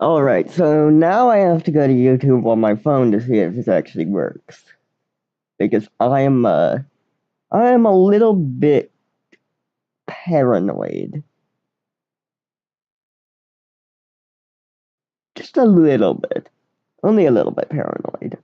Alright, so now I have to go to YouTube on my phone to see if this actually works. Because I am a little bit paranoid. Just a little bit. Only a little bit paranoid.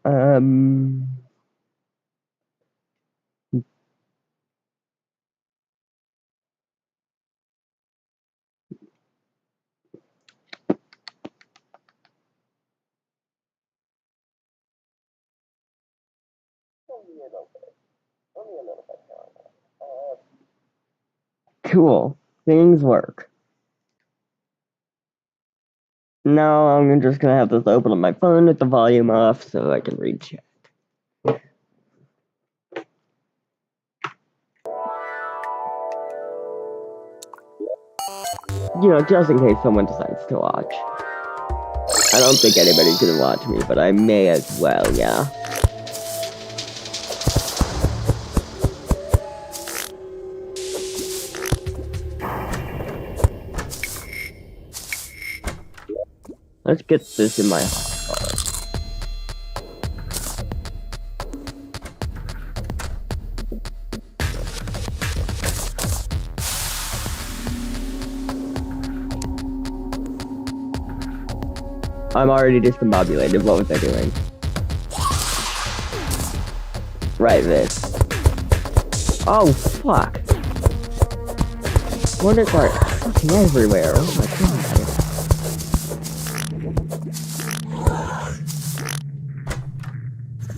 Cool. Things work. Now I'm just gonna have this open on my phone with the volume off so I can read chat. You know, just in case someone decides to watch. I don't think anybody's gonna watch me, but I may as well, yeah. Let's get this in my hotspot. I'm already discombobulated. What was I doing? Right, this. Oh, fuck. Wonder card fucking everywhere. Oh my god.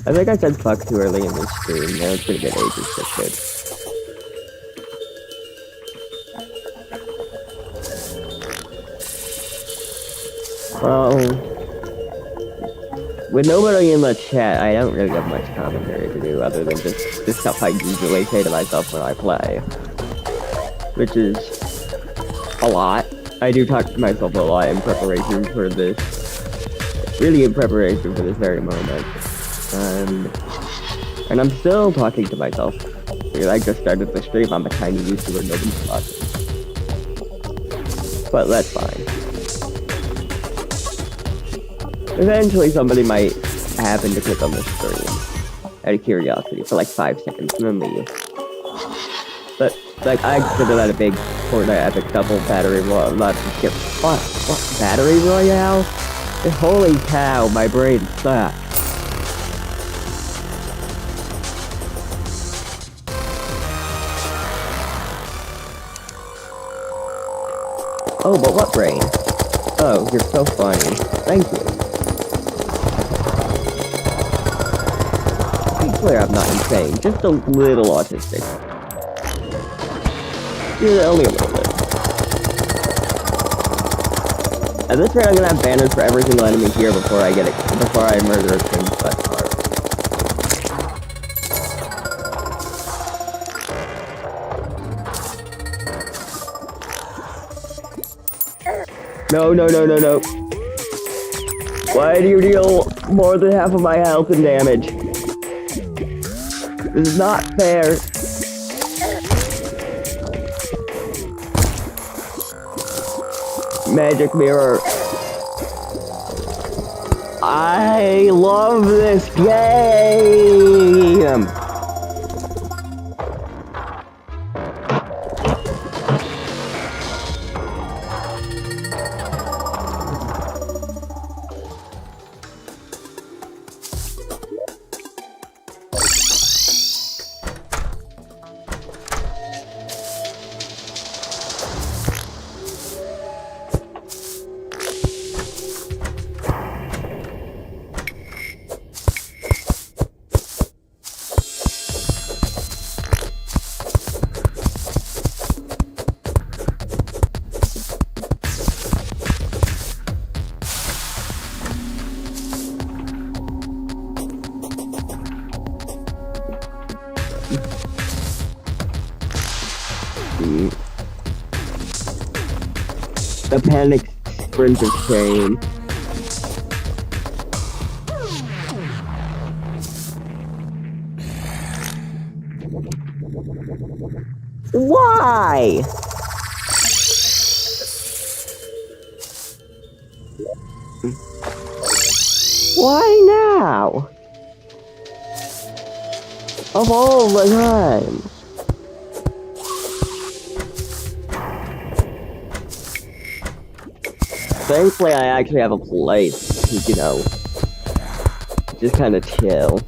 I think I said fuck too early in this stream. Now it's gonna get age restricted. Well, with nobody in the chat, I don't really have much commentary to do other than just the stuff I usually say to myself when I play. Which is a lot. I do talk to myself a lot in preparation for this. Really in preparation for this very moment. And I'm still talking to myself. I just started the stream, I'm a tiny YouTuber, nobody's watching. But that's fine. Eventually somebody might happen to click on the stream out of curiosity for like 5 seconds and then leave. But like I consider that a big Fortnite epic double battery royale. Not skip. What battery royale? Holy cow, my brain sucks. Oh, but what brain? Oh, you're so funny. Thank you. Be clear, I'm not insane. Just a little autistic. Yeah, only a little bit. At this rate, I'm gonna have banners for every single enemy here before I murder a king's butt card. No. Why do you deal more than half of my health and damage? This is not fair. Magic mirror. I love this game. The panic sprinter chain. Why? Why now? Of all the time. Thankfully, I actually have a place to, you know, just kind of chill.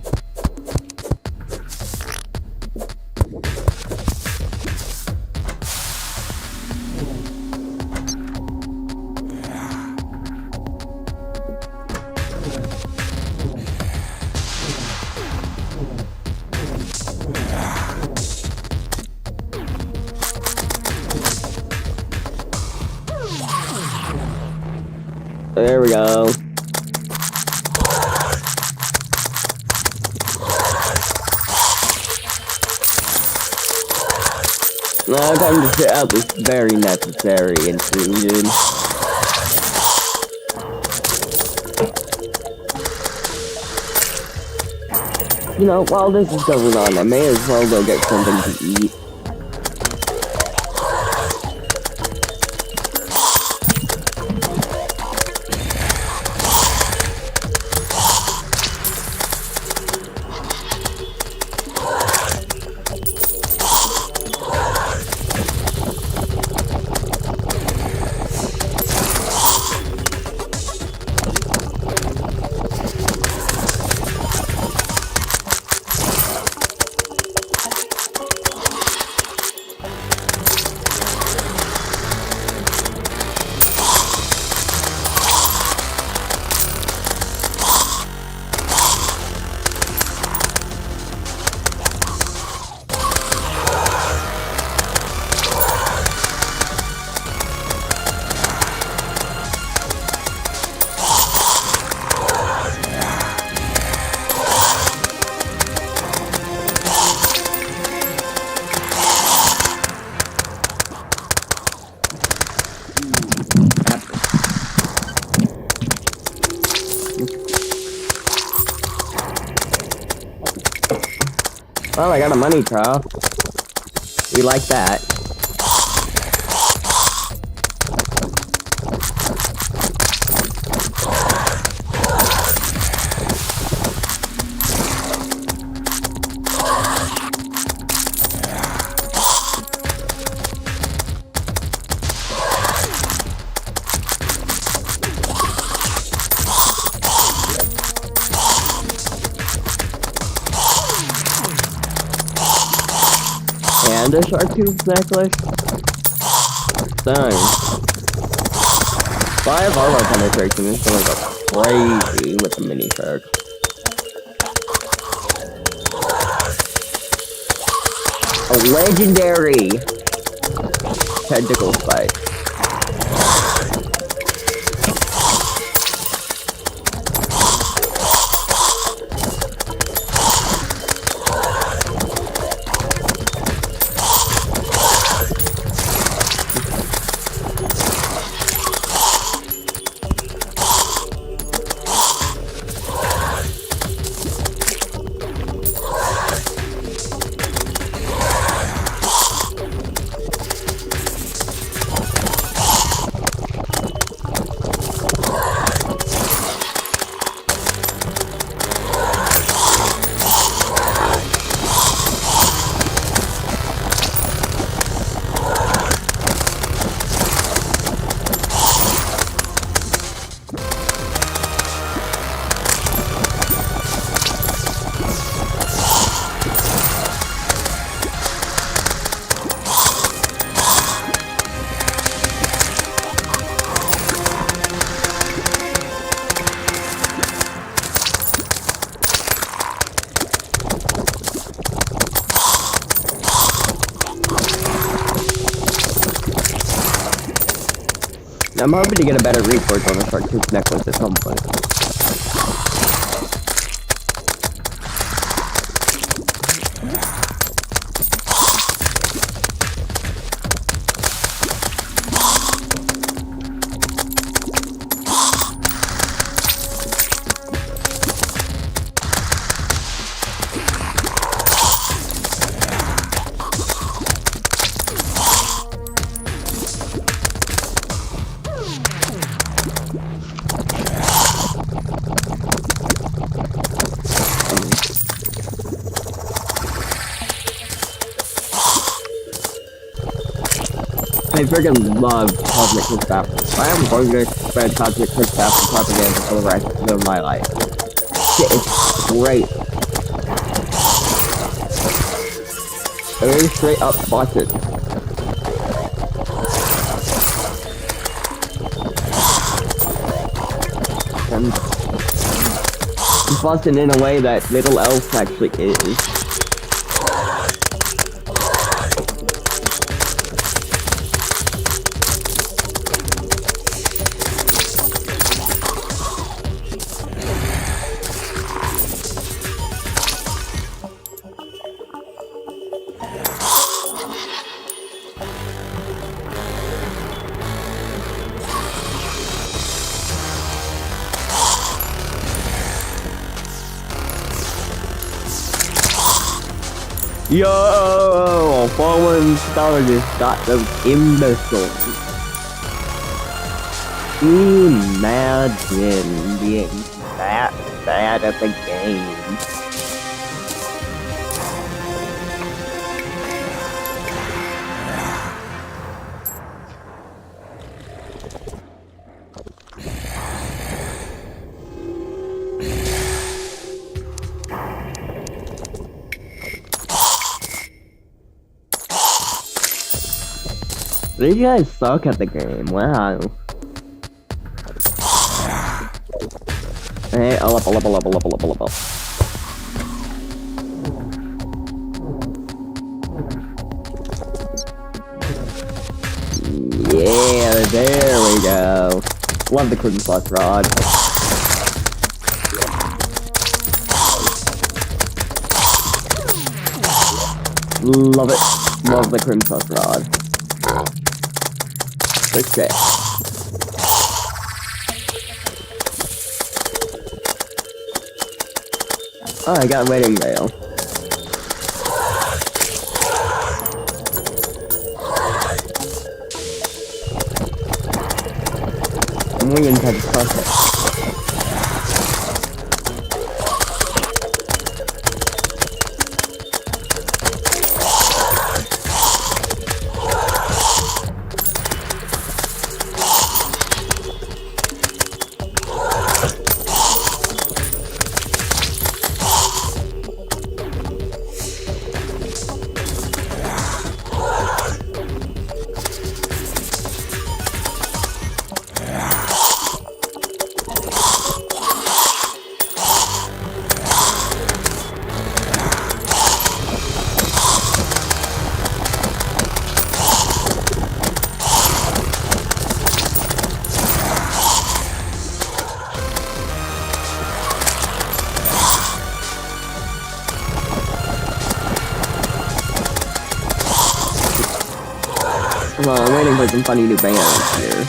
There we go. Now time to sit out this very necessary intrusion. You know, while this is going on, I may as well go get something to eat. Well, I got a money trough. We like that. And a chartreuse necklace. Dang. 5 armor penetration is gonna go crazy with the mini shark. A legendary tentacle spike. I'm hoping to get a better report on the chartreuse necklace at some point. I freaking love cosmic crystals. I am going to spread cosmic crystals propaganda for the rest of my life. Shit, it's great. A very straight up button. And busting in a way that little elf actually is. Yo, fallen star just got those imbeciles. Imagine being that bad at the game. These guys suck at the game, wow. Hey, up. Yeah, there we go. Love the Crimson Plus Rod. Love it. Love the Crimson Plus Rod. Okay. Oh, I got wedding veil. I'm waiting to touch it. Well, I'm waiting for some funny new bands here.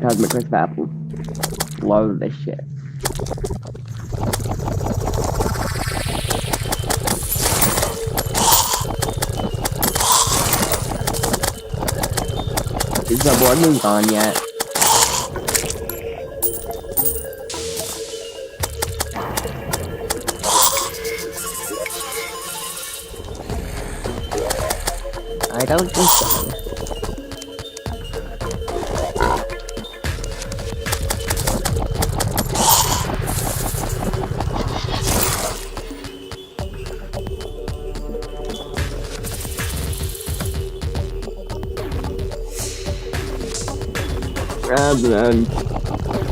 Cosmic Crisp Apple. Love this shit. Is the blood moon gone yet? I don't think so.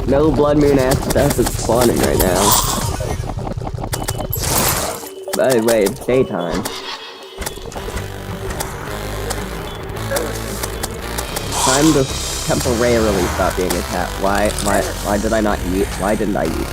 No blood moon ass stuff is spawning right now. By the way, it's daytime. Time to temporarily stop being a cat. Why did I not eat? Why didn't I eat?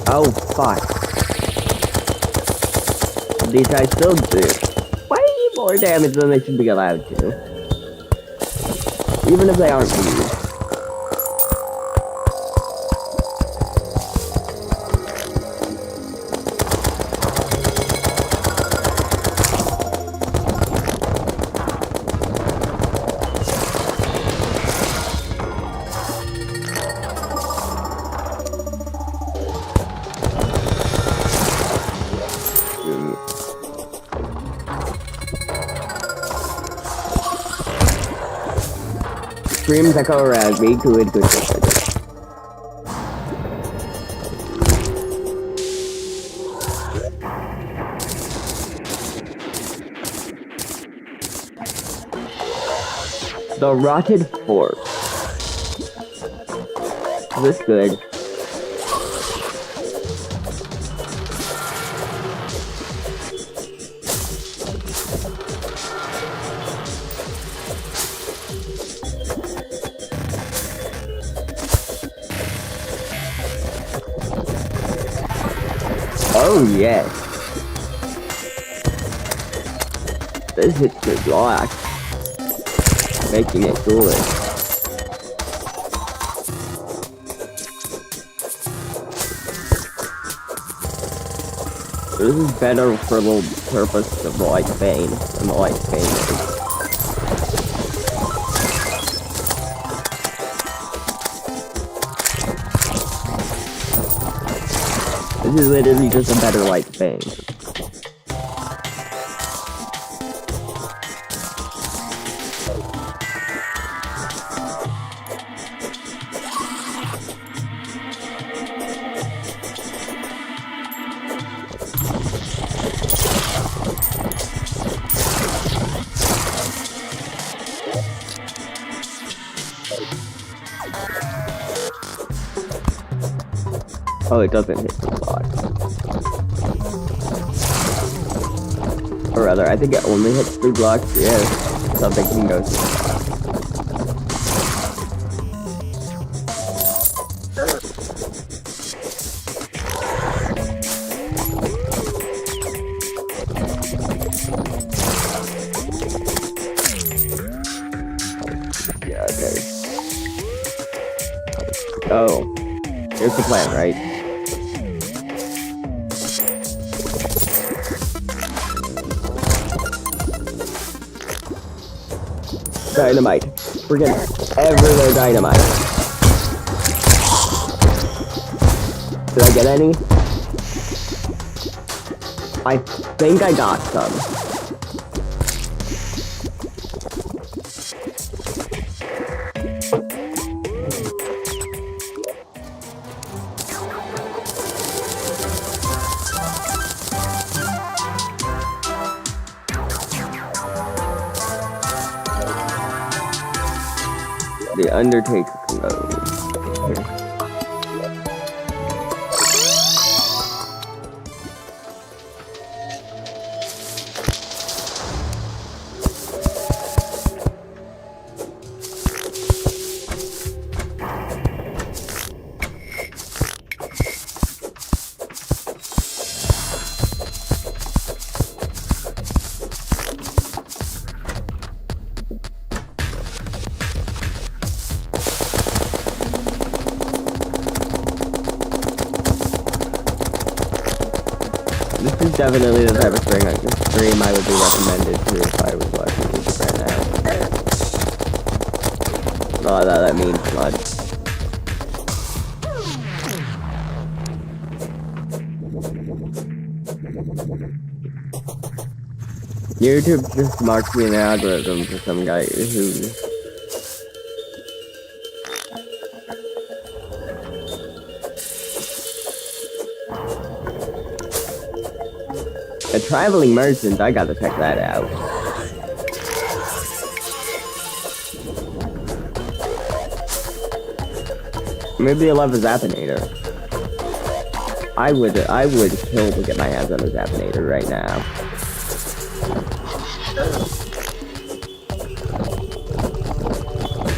Oh, fuck. These guys still do way more damage than they should be allowed to. Even if they aren't used. Screams echo around me, good. The rotted fork. Is this good? Oh yes. This hits the block, making it good. This is better for the purpose of the light vein than the light vein is. This is literally just a better light vein. Oh, it doesn't hit the block. Or rather, I think it only hits 3 blocks. Yeah, something can go through the block. Yeah, okay. Oh, here's the plan, right? Dynamite. We're getting everywhere dynamite. Did I get any? I think I got some. The Undertaker can go here. This is definitely the type of stream I would be recommended to if I was watching YouTube right now. Oh, that means much. YouTube just marks me an algorithm for some guy who... A traveling merchant, I gotta check that out. Maybe I'll have a Zappinator. I would kill to get my hands on a Zappinator right now.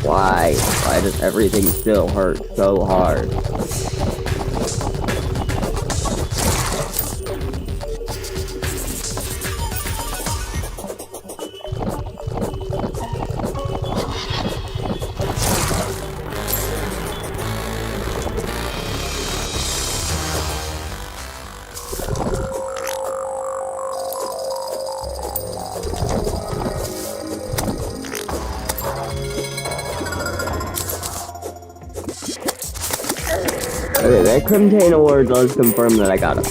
Why? Why does everything still hurt so hard? Okay, that contain award does confirm that I got a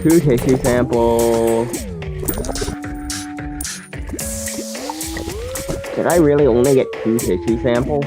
2 tissue sample. Did I really only get 2 tissue samples?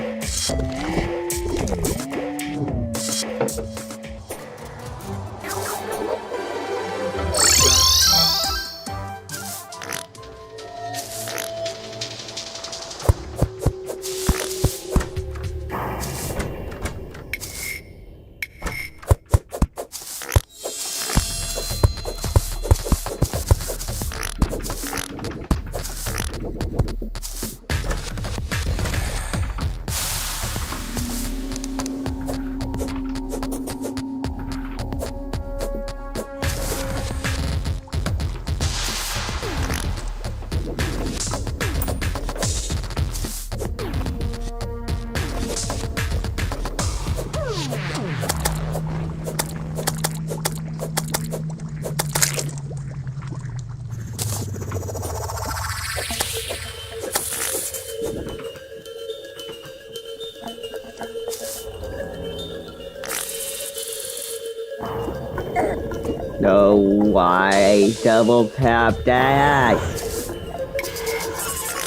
No, why double tap that?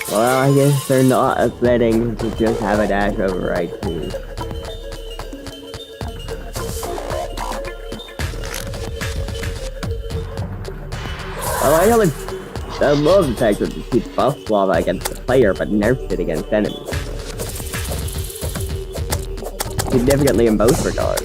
Well, I guess they're not letting to just have a dash override too. I love the fact that it keeps buff lava against the player, but nerfs it against enemies. Significantly in both regards.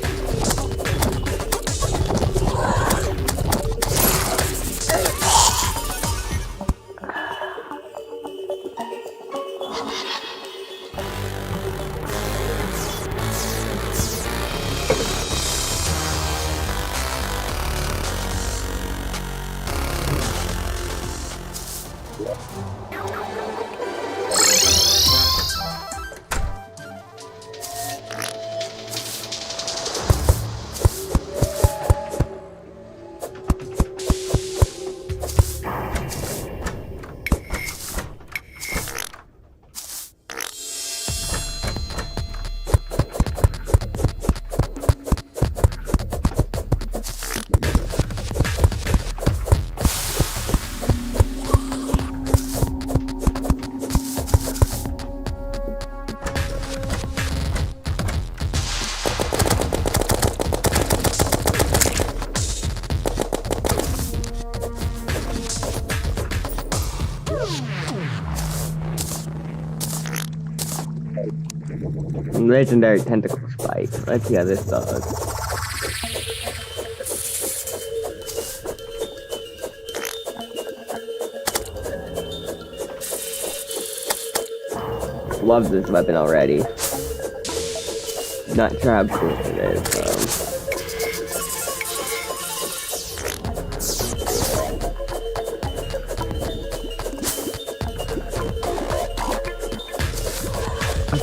Legendary tentacle spike. Let's see how this does. Love this weapon already. Not sure how cool it is though.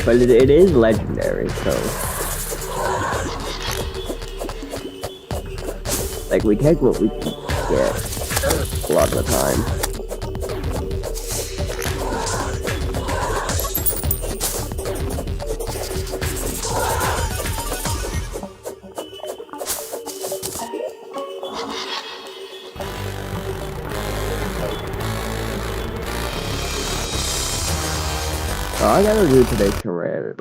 But it is legendary, so... Like, we take what we can get a lot of the time. All I gotta do today is terraria.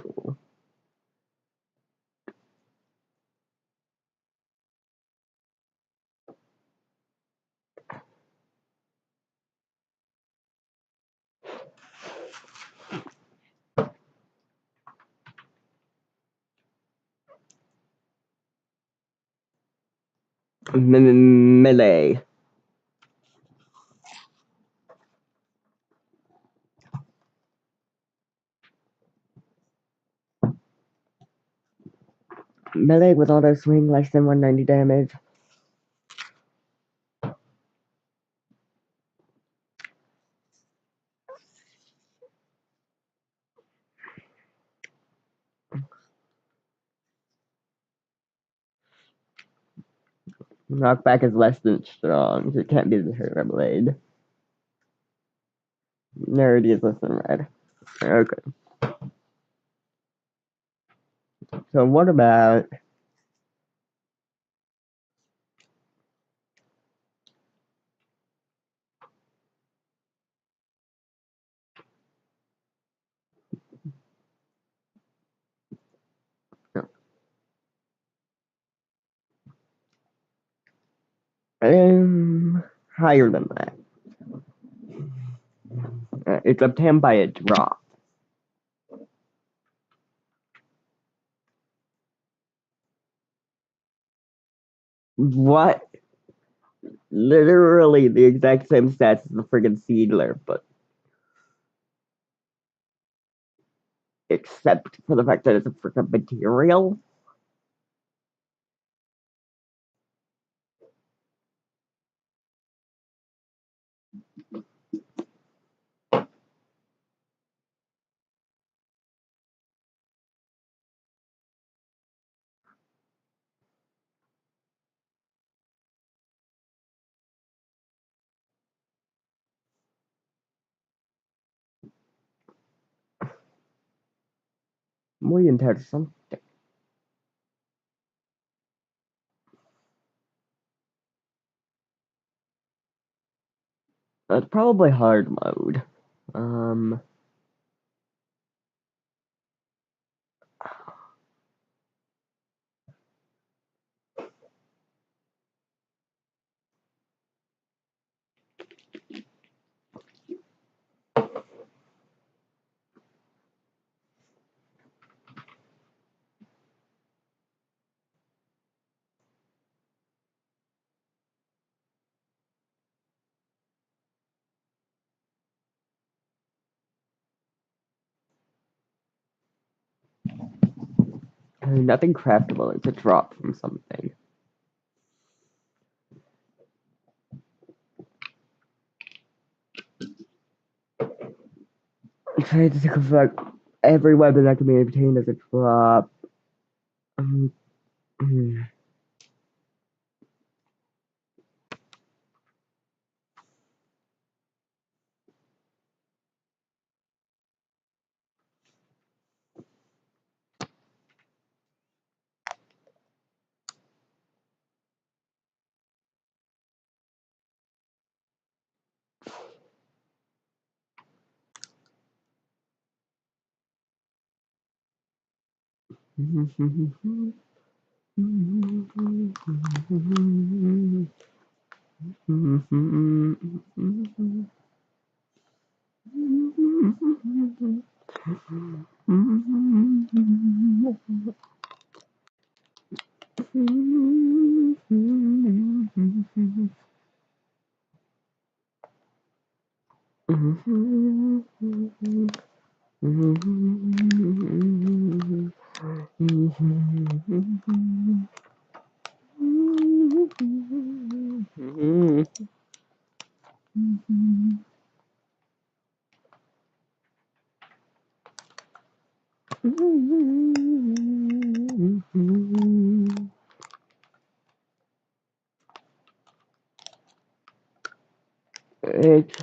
Melee. Melee with auto swing less than 190 damage. Knockback is less than strong, so it can't be the Terra Blade. Nerdy is less than red. Okay. So what about... higher than that. It's obtained by a drop. What? Literally the exact same stats as the friggin' Seedler, but except for the fact that it's a freaking material. Muy interesante. It's probably hard mode. Nothing craftable, it's a drop from something. I'm trying to think of like every weapon that can be obtained as a drop. It.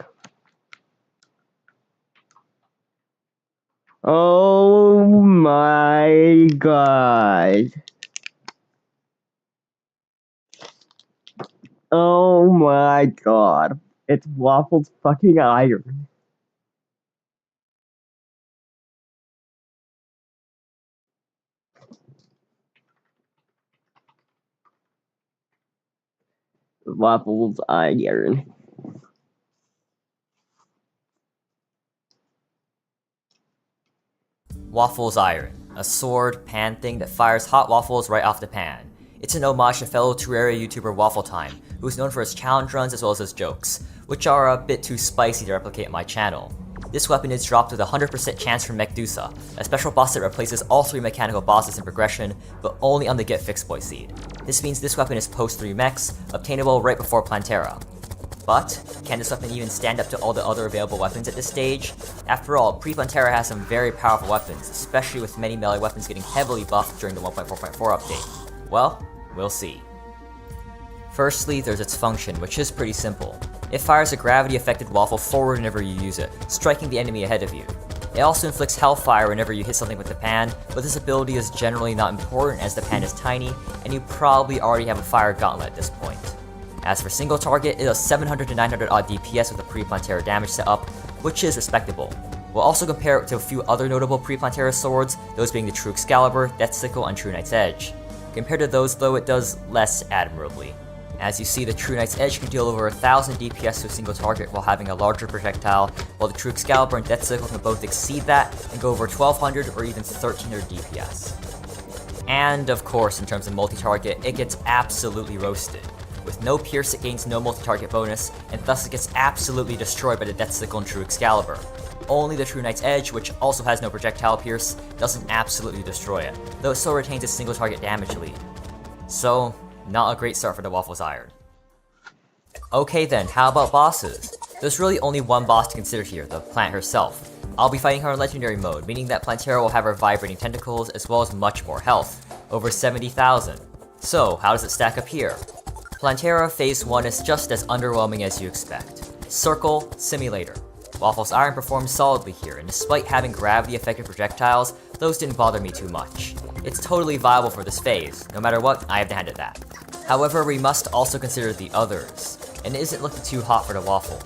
Oh my god. Oh my god. It's Waffle's fucking iron. Waffle's iron. Waffle's Iron, a sword pan thing that fires hot waffles right off the pan. It's an homage to fellow Terraria YouTuber Waffle Time, who is known for his challenge runs as well as his jokes, which are a bit too spicy to replicate on my channel. This weapon is dropped with a 100% chance from Medusa, a special boss that replaces all 3 mechanical bosses in progression, but only on the getfixedboi seed. This means this weapon is post 3 mechs, obtainable right before Plantera. But, can this weapon even stand up to all the other available weapons at this stage? After all, pre-Plantera has some very powerful weapons, especially with many melee weapons getting heavily buffed during the 1.4.4 update. Well, we'll see. Firstly, there's its function, which is pretty simple. It fires a gravity-affected waffle forward whenever you use it, striking the enemy ahead of you. It also inflicts hellfire whenever you hit something with the pan, but this ability is generally not important as the pan is tiny, and you probably already have a fire gauntlet at this point. As for single target, it does 700 to 900 odd DPS with a pre-Plantera damage setup, which is respectable. We'll also compare it to a few other notable pre-Plantera swords, those being the True Excalibur, Death Sickle, and True Knight's Edge. Compared to those though, it does less admirably. As you see, the True Knight's Edge can deal over 1000 DPS to a single target while having a larger projectile, while the True Excalibur and Death Sickle can both exceed that and go over 1200 or even 1300 DPS. And of course, in terms of multi-target, it gets absolutely roasted. With no pierce, it gains no multi-target bonus, and thus it gets absolutely destroyed by the Death Sickle and True Excalibur. Only the True Knight's Edge, which also has no projectile pierce, doesn't absolutely destroy it, though it still retains its single target damage lead. So, not a great start for the Waffle's Iron. Okay then, how about bosses? There's really only one boss to consider here, the plant herself. I'll be fighting her in Legendary mode, meaning that Plantera will have her vibrating tentacles as well as much more health, over 70,000. So, how does it stack up here? Plantera Phase 1 is just as underwhelming as you expect. Circle, Simulator. Waffle's Iron performs solidly here, and despite having gravity-affected projectiles, those didn't bother me too much. It's totally viable for this phase. No matter what, I have to hand it that. However, we must also consider the others, and it isn't looking too hot for the Waffle.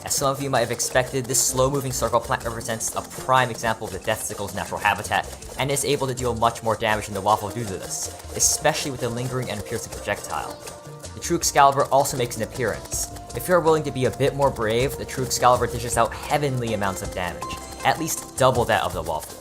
As some of you might have expected, this slow-moving circle plant represents a prime example of the Death Sickle's natural habitat, and is able to deal much more damage than the Waffle due to this, especially with the lingering and piercing projectile. The True Excalibur also makes an appearance. If you're willing to be a bit more brave, the True Excalibur dishes out heavenly amounts of damage, at least double that of the Waffle.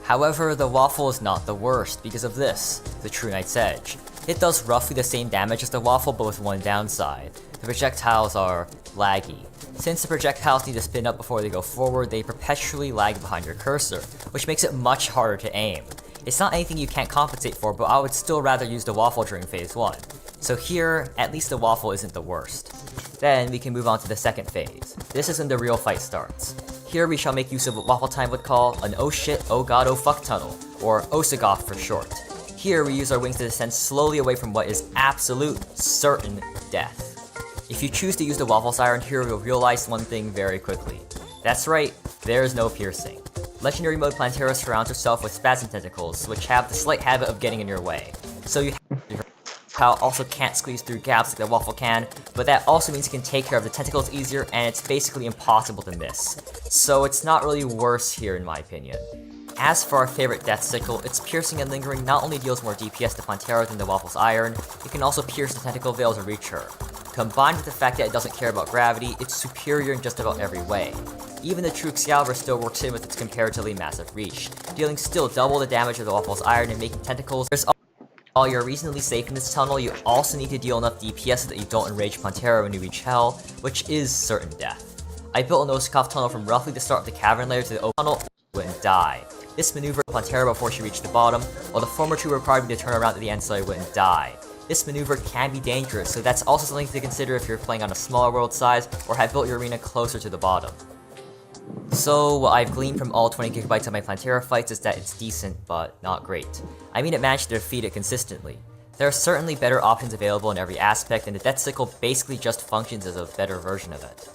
However, the Waffle is not the worst because of this, the True Knight's Edge. It does roughly the same damage as the Waffle, but with one downside. The projectiles are laggy. Since the projectiles need to spin up before they go forward, they perpetually lag behind your cursor, which makes it much harder to aim. It's not anything you can't compensate for, but I would still rather use the Waffle during Phase 1. So here, at least the Waffle isn't the worst. Then we can move on to the second phase. This is when the real fight starts. Here we shall make use of what Waffle Time would call an oh shit, oh god, oh fuck tunnel, or Osagoth for short. Here we use our wings to descend slowly away from what is absolute, certain death. If you choose to use the Waffle's Iron here, you'll realize one thing very quickly. That's right, there is no piercing. Legendary mode Plantera surrounds herself with spasm tentacles, which have the slight habit of getting in your way. So you also can't squeeze through gaps like the Waffle can, but that also means you can take care of the tentacles easier, and it's basically impossible to miss. So it's not really worse here in my opinion. As for our favorite Death Sickle, its piercing and lingering not only deals more DPS to Plantera than the Waffle's Iron, it can also pierce the tentacle veil to reach her. Combined with the fact that it doesn't care about gravity, it's superior in just about every way. Even the True Excalibur still works in with its comparatively massive reach, dealing still double the damage of the Waffle's Iron and making tentacles. While you're reasonably safe in this tunnel, you also need to deal enough DPS so that you don't enrage Plantera when you reach Hell, which is certain death. I built an Osagoth tunnel from roughly the start of the cavern layer to the open tunnel and die. This maneuver Plantera before she reached the bottom, while the former two required me to turn around at the end so I wouldn't die. This maneuver can be dangerous, so that's also something to consider if you're playing on a smaller world size or have built your arena closer to the bottom. So, what I've gleaned from all 20GB of my Plantera fights is that it's decent, but not great. I mean, it managed to defeat it consistently. There are certainly better options available in every aspect, and the Death Sickle basically just functions as a better version of it.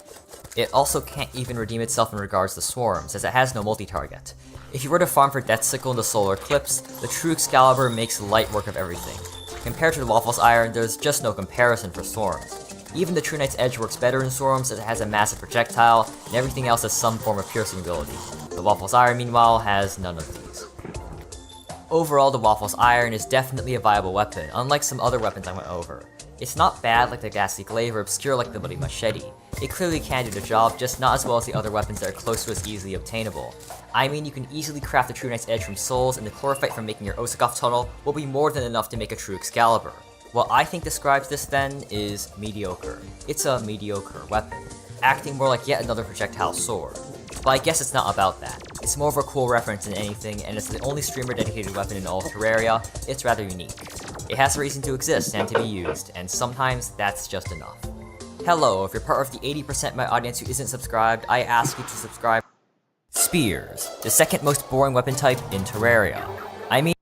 It also can't even redeem itself in regards to swarms, as it has no multi-target. If you were to farm for Death Sickle in the solar eclipse, the true Excalibur makes light work of everything. Compared to the Waffle's Iron, there's just no comparison for swarms. Even the True Knight's Edge works better in swarms as it has a massive projectile, and everything else has some form of piercing ability. The Waffle's Iron, meanwhile, has none of these. Overall, the Waffle's Iron is definitely a viable weapon, unlike some other weapons I went over. It's not bad like the Ghastly Glaive or obscure like the Bloody Machete. It clearly can do the job, just not as well as the other weapons that are close to as easily obtainable. I mean, you can easily craft the True Knight's Edge from souls, and the chlorophyte from making your Osakov tunnel will be more than enough to make a true Excalibur. What I think describes this then is mediocre. It's a mediocre weapon, acting more like yet another projectile sword. But I guess it's not about that. It's more of a cool reference than anything, and it's the only streamer dedicated weapon in all of Terraria. It's rather unique. It has a reason to exist and to be used, and sometimes that's just enough. Hello, if you're part of the 80% of my audience who isn't subscribed, I ask you to subscribe. Spears, the second most boring weapon type in Terraria. I mean,